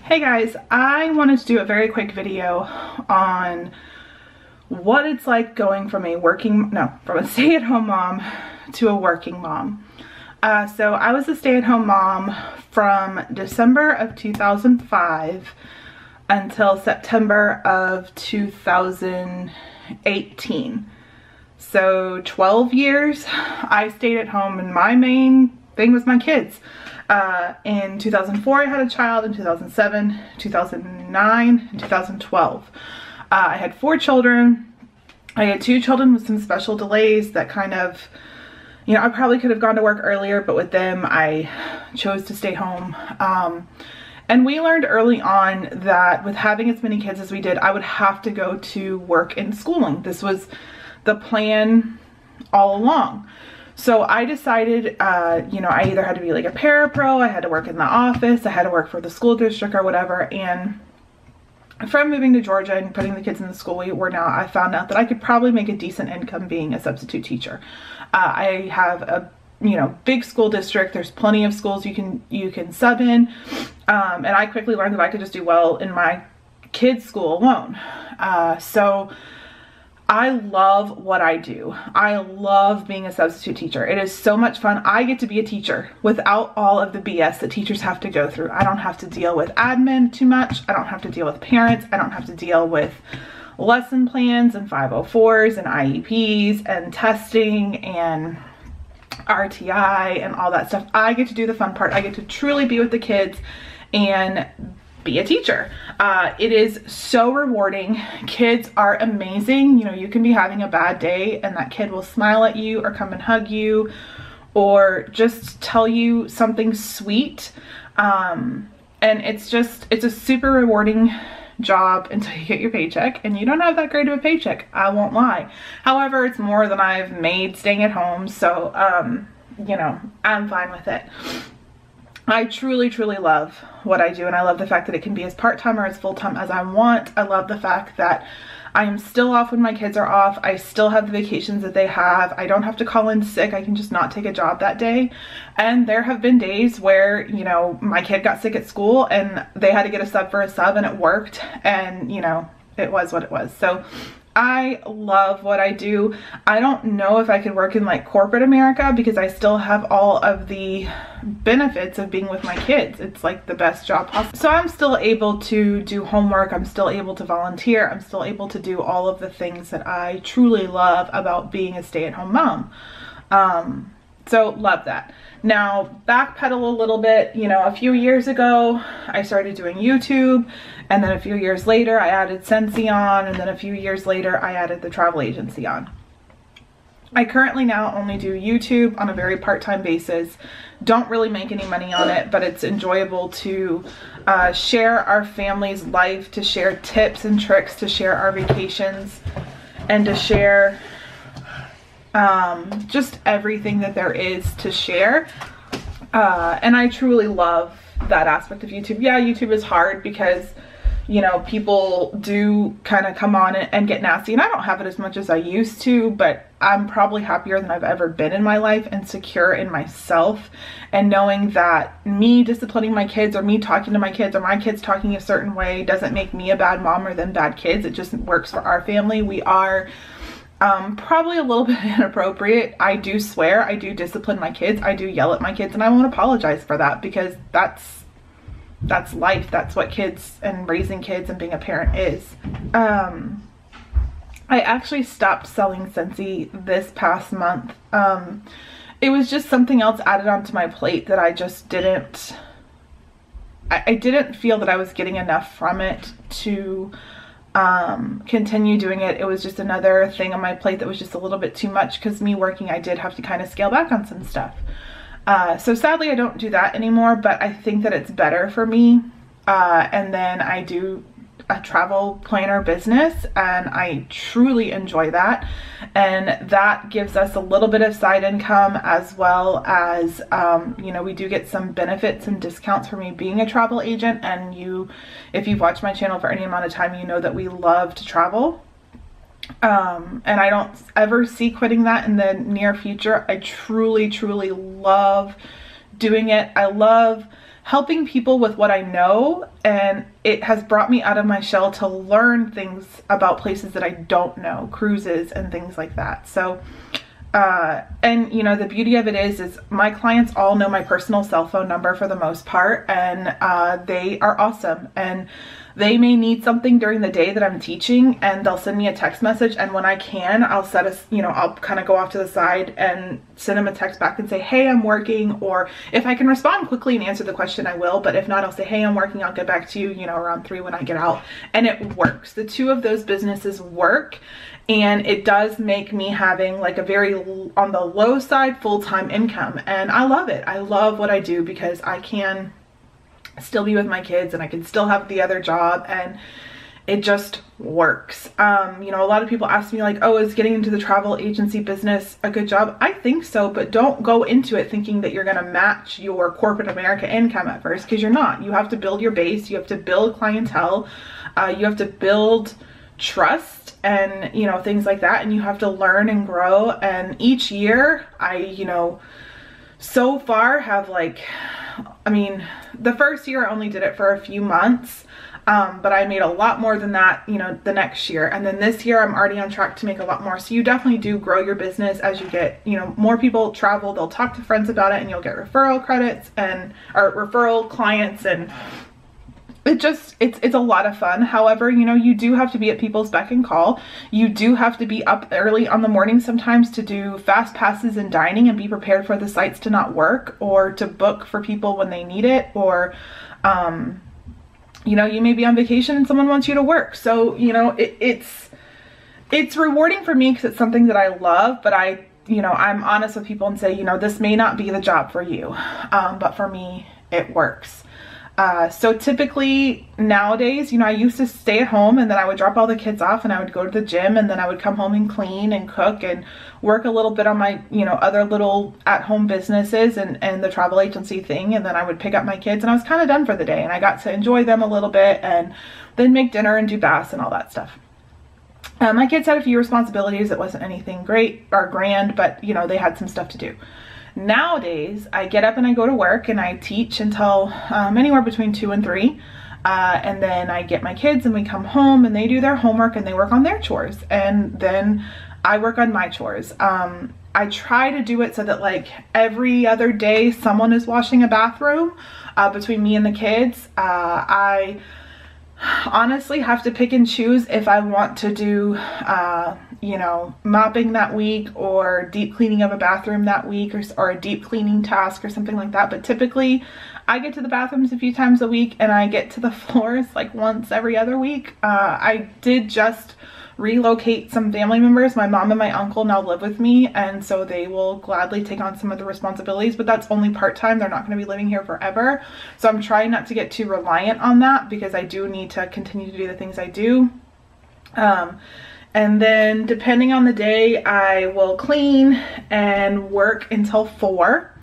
Hey guys, I wanted to do a very quick video on what it's like going from from a stay-at-home mom to a working mom. So I was a stay-at-home mom from December of 2005 until September of 2018. So 12 years I stayed at home, and my main thing was my kids. In 2004 I had a child, in 2007, 2009, and 2012. I had 4 children. I had 2 children with some special delays that kind of, you know, I probably could have gone to work earlier, but with them I chose to stay home. And we learned early on that with having as many kids as we did, I would have to go to work in schooling. This was the plan all along. So I decided, you know, I either had to be like a parapro, I had to work in the office, I had to work for the school district or whatever. And from moving to Georgia and putting the kids in the school I found out that I could probably make a decent income being a substitute teacher. I have a, you know, big school district. There's plenty of schools you can sub in. And I quickly learned that I could just do well in my kids' school alone. So I love what I do. I love being a substitute teacher. It is so much fun. I get to be a teacher without all of the BS that teachers have to go through. I don't have to deal with admin too much. I don't have to deal with parents. I don't have to deal with lesson plans and 504s and IEPs and testing and RTI and all that stuff. I get to do the fun part. I get to truly be with the kids and be a teacher. It is so rewarding. Kids are amazing. You know, you can be having a bad day and that kid will smile at you or come and hug you or just tell you something sweet. And it's a super rewarding job until you get your paycheck, and you don't have that great of a paycheck, I won't lie. However, it's more than I've made staying at home, so you know, I'm fine with it. I truly love what I do, and I love the fact that it can be as part-time or as full-time as I want. I love the fact that I'm still off when my kids are off. I still have the vacations that they have. I don't have to call in sick. I can just not take a job that day. And there have been days where, you know, my kid got sick at school and they had to get a sub for a sub, and it worked, and, you know, it was what it was. So I love what I do. I don't know if I could work in like corporate America because I still have all of the benefits of being with my kids. It's like the best job possible. So I'm still able to do homework. I'm still able to volunteer. I'm still able to do all of the things that I truly love about being a stay-at-home mom. So love that. Now backpedal a little bit, you know, a few years ago I started doing YouTube, and then a few years later I added Scentsy on, and then a few years later I added the travel agency on. I currently now only do YouTube on a very part-time basis. Don't really make any money on it, but it's enjoyable to share our family's life, to share tips and tricks, to share our vacations, and to share just everything that there is to share. And I truly love that aspect of YouTube. Yeah, YouTube is hard because, you know, people do kind of come on and get nasty, and I don't have it as much as I used to, but I'm probably happier than I've ever been in my life and secure in myself, and knowing that me disciplining my kids or me talking to my kids or my kids talking a certain way doesn't make me a bad mom or them bad kids. It just works for our family. We are probably a little bit inappropriate. I do swear, I do discipline my kids, I do yell at my kids, and I won't apologize for that because that's life. That's what kids and raising kids and being a parent is. I actually stopped selling Scentsy this past month. It was just something else added onto my plate that I just didn't, I didn't feel that I was getting enough from it to continue doing it. It was just another thing on my plate that was just a little bit too much because me working, I did have to kind of scale back on some stuff. So sadly I don't do that anymore, but I think that it's better for me. And then I do a travel planner business, and I truly enjoy that. And that gives us a little bit of side income, as well as, you know, we do get some benefits and discounts for me being a travel agent. And if you've watched my channel for any amount of time, you know that we love to travel. And I don't ever see quitting that in the near future. I truly love doing it. I love helping people with what I know, and it has brought me out of my shell to learn things about places that I don't know, cruises and things like that. So and you know, the beauty of it is my clients all know my personal cell phone number for the most part, and they are awesome, and they may need something during the day that I'm teaching, and they'll send me a text message, and when I can, I'll set a, you know, I'll kind of go off to the side and send them a text back and say, hey, I'm working, or if I can respond quickly and answer the question, I will, but if not, I'll say, hey, I'm working, I'll get back to you, you know, around 3 when I get out. And it works. The two of those businesses work, and it does make me having like a very on the low side full-time income, and I love it. I love what I do because I can still be with my kids and I can still have the other job, and it just works. You know, a lot of people ask me like, oh, is getting into the travel agency business a good job? I think so, but don't go into it thinking that you're going to match your corporate America income at first, because you're not. You have to build your base, you have to build clientele, you have to build trust, and you know, things like that, and you have to learn and grow. And each year I, you know, so far have like, I mean, the first year I only did it for a few months, but I made a lot more than that, you know, the next year. And then this year I'm already on track to make a lot more. So you definitely do grow your business as you get, you know, more people travel, they'll talk to friends about it, and you'll get referral credits and, or referral clients, and it just, it's a lot of fun. However, you know, you do have to be at people's beck and call. You do have to be up early on the morning sometimes to do fast passes and dining and be prepared for the sites to not work, or to book for people when they need it, or you know, you may be on vacation and someone wants you to work. So, you know, it's rewarding for me because it's something that I love, but you know, I'm honest with people and say, you know, this may not be the job for you, but for me, it works. So typically nowadays, you know, I used to stay at home and then I would drop all the kids off and I would go to the gym, and then I would come home and clean and cook and work a little bit on my, you know, other little at-home businesses and the travel agency thing. And then I would pick up my kids and I was kind of done for the day, and I got to enjoy them a little bit and then make dinner and do baths and all that stuff. My kids had a few responsibilities. It wasn't anything great or grand, but you know, they had some stuff to do. Nowadays, I get up and I go to work and I teach until anywhere between 2 and 3. And then I get my kids and we come home and they do their homework and they work on their chores. And then I work on my chores. I try to do it so that like every other day someone is washing a bathroom between me and the kids. I honestly have to pick and choose if I want to do you know, mopping that week or deep cleaning of a bathroom that week, or a deep cleaning task or something like that. But typically I get to the bathrooms a few times a week and I get to the floors like once every other week. I did just relocate some family members. My mom and my uncle now live with me, and so they will gladly take on some of the responsibilities, but that's only part-time. They're not going to be living here forever. So I'm trying not to get too reliant on that, because I do need to continue to do the things I do. And then depending on the day, I will clean and work until 4.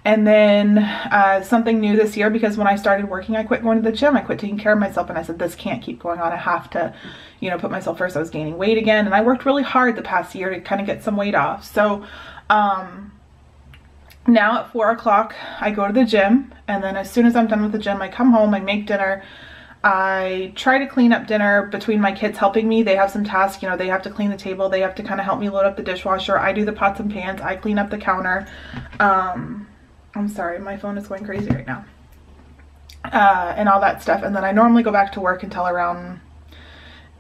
And then something new this year, because when I started working, I quit going to the gym. I quit taking care of myself, and I said, this can't keep going on. I have to, you know, put myself first. I was gaining weight again, and I worked really hard the past year to kind of get some weight off. So now at 4 o'clock, I go to the gym, and then as soon as I'm done with the gym, I come home, I make dinner. I try to clean up dinner between my kids helping me. They have some tasks, you know, they have to clean the table. They have to kind of help me load up the dishwasher. I do the pots and pans. I clean up the counter. I'm sorry, my phone is going crazy right now. And all that stuff. And then I normally go back to work until around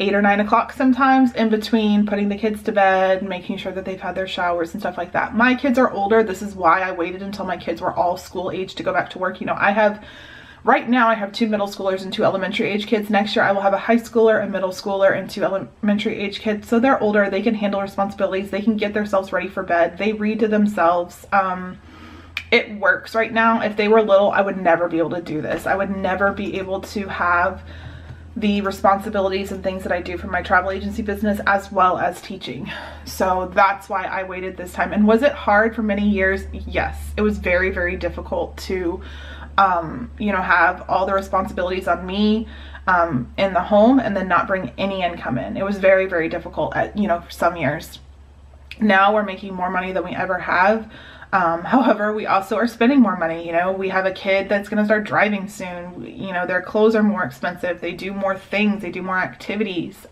8 or 9 o'clock sometimes, in between putting the kids to bed, making sure that they've had their showers and stuff like that. My kids are older. This is why I waited until my kids were all school age to go back to work. You know, right now I have 2 middle schoolers and 2 elementary age kids. Next year I will have a high schooler, a middle schooler, and 2 elementary age kids. So they're older, they can handle responsibilities, they can get themselves ready for bed, they read to themselves. It works right now. If they were little, I would never be able to do this. I would never be able to have the responsibilities and things that I do for my travel agency business as well as teaching. So that's why I waited this time. And was it hard for many years? Yes, it was very, very difficult to you know, have all the responsibilities on me in the home and then not bring any income in. It was very, very difficult at, you know, for some years. Now we're making more money than we ever have. However, we also are spending more money. You know, we have a kid that's going to start driving soon. You know, their clothes are more expensive. They do more things. They do more activities.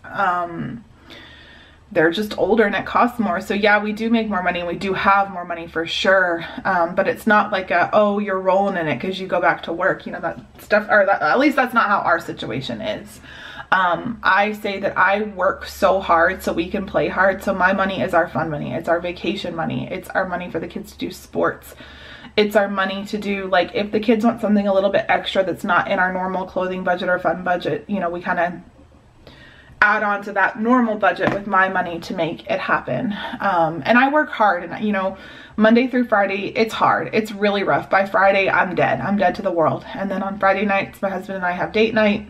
They're just older and it costs more. So yeah, we do make more money and we do have more money for sure. But it's not like oh, you're rolling in it because you go back to work, you know, that stuff, or that, at least that's not how our situation is. I say that I work so hard so we can play hard. So my money is our fun money. It's our vacation money. It's our money for the kids to do sports. It's our money to do, like, if the kids want something a little bit extra that's not in our normal clothing budget or fun budget, you know, we kind of add on to that normal budget with my money to make it happen. And I work hard, and you know, Monday through Friday, it's hard. It's really rough. By Friday, I'm dead. I'm dead to the world. And then on Friday nights, my husband and I have date night.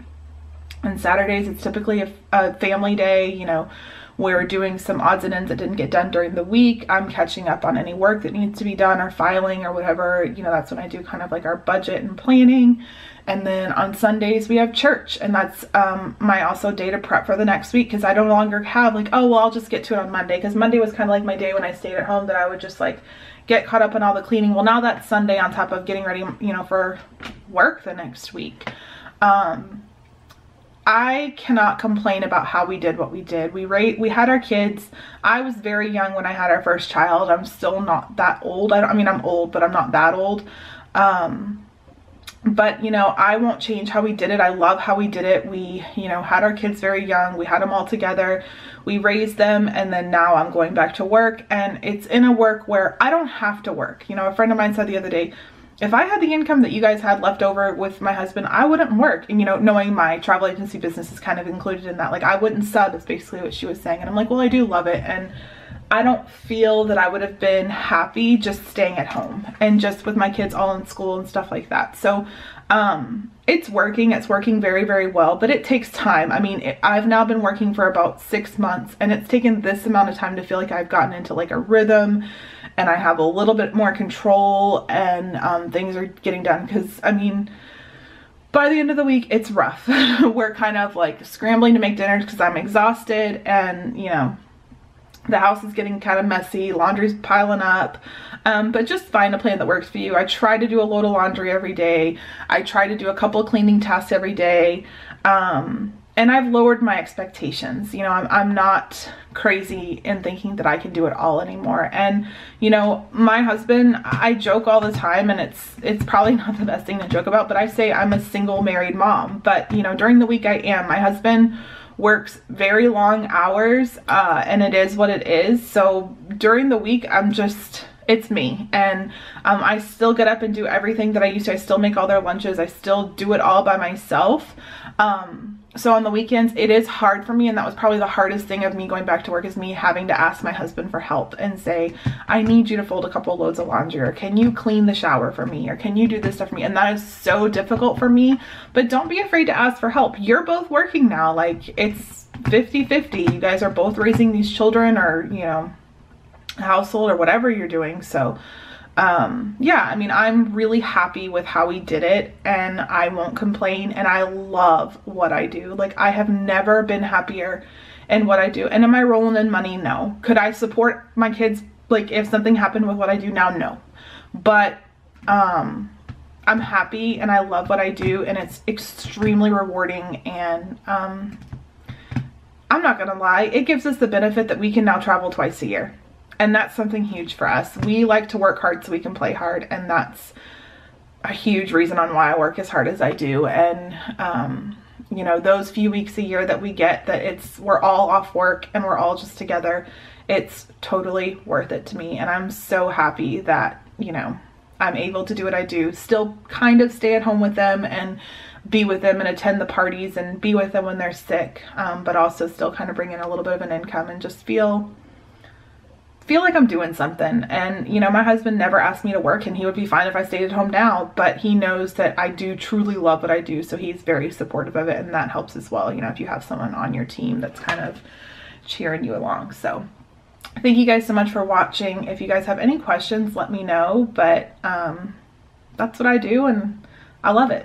And Saturdays, it's typically a family day. You know, we're doing some odds and ends that didn't get done during the week. I'm catching up on any work that needs to be done or filing or whatever. You know, that's when I do kind of like our budget and planning. And then on Sundays we have church, and that's my also day to prep for the next week, because I no longer have like, oh well, I'll just get to it on Monday, because Monday was kind of like my day when I stayed at home that I would just like get caught up in all the cleaning. Well, now that's Sunday on top of getting ready, you know, for work the next week. I cannot complain about how we did what we did. We had our kids. I was very young when I had our first child. I'm still not that old. I mean, I'm old, but I'm not that old. But, you know, I won't change how we did it. I love how we did it. We, you know, had our kids very young. We had them all together. We raised them, and then now I'm going back to work, and it's in a work where I don't have to work. You know, a friend of mine said the other day, if I had the income that you guys had left over with my husband, I wouldn't work. And, you know, knowing my travel agency business is kind of included in that. Like, I wouldn't sub, is basically what she was saying. And I'm like, well, I do love it. And I don't feel that I would have been happy just staying at home and just with my kids all in school and stuff like that. So, it's working very, very well, but it takes time. I mean, I've now been working for about 6 months, and it's taken this amount of time to feel like I've gotten into like a rhythm, and I have a little bit more control, and things are getting done. Because I mean, by the end of the week, it's rough. We're kind of like scrambling to make dinner because I'm exhausted, and you know, the house is getting kind of messy, laundry's piling up, but just find a plan that works for you. I try to do a load of laundry every day. I try to do a couple of cleaning tasks every day. And I've lowered my expectations. You know, I'm not crazy in thinking that I can do it all anymore. And, you know, my husband, I joke all the time, and it's probably not the best thing to joke about, but I say I'm a single married mom. But, you know, during the week I am. My husband works very long hours, and it is what it is. So during the week, it's me. And I still get up and do everything that I used to. I still make all their lunches. I still do it all by myself. So on the weekends, it is hard for me, and that was probably the hardest thing of me going back to work, is me having to ask my husband for help and say, I need you to fold a couple loads of laundry, or can you clean the shower for me, or can you do this stuff for me? And that is so difficult for me. But don't be afraid to ask for help. You're both working now. Like, it's 50-50. You guys are both raising these children, or, you know, household or whatever you're doing. So yeah, I mean, I'm really happy with how we did it, and I won't complain, and I love what I do. Like, I have never been happier in what I do. And am I rolling in money? No. Could I support my kids, like, if something happened with what I do now? No. But I'm happy, and I love what I do, and it's extremely rewarding. And I'm not gonna lie, it gives us the benefit that we can now travel twice a year. And that's something huge for us. We like to work hard so we can play hard, and that's a huge reason on why I work as hard as I do. And you know, those few weeks a year that we get that we're all off work and we're all just together, it's totally worth it to me. And I'm so happy that, you know, I'm able to do what I do, still kind of stay at home with them and be with them and attend the parties and be with them when they're sick, but also still kind of bring in a little bit of an income and just feel like I'm doing something. And, you know, my husband never asked me to work, and he would be fine if I stayed at home now, but he knows that I do truly love what I do, so he's very supportive of it, and that helps as well, you know, if you have someone on your team that's kind of cheering you along. So thank you guys so much for watching. If you guys have any questions, let me know, but that's what I do, and I love it.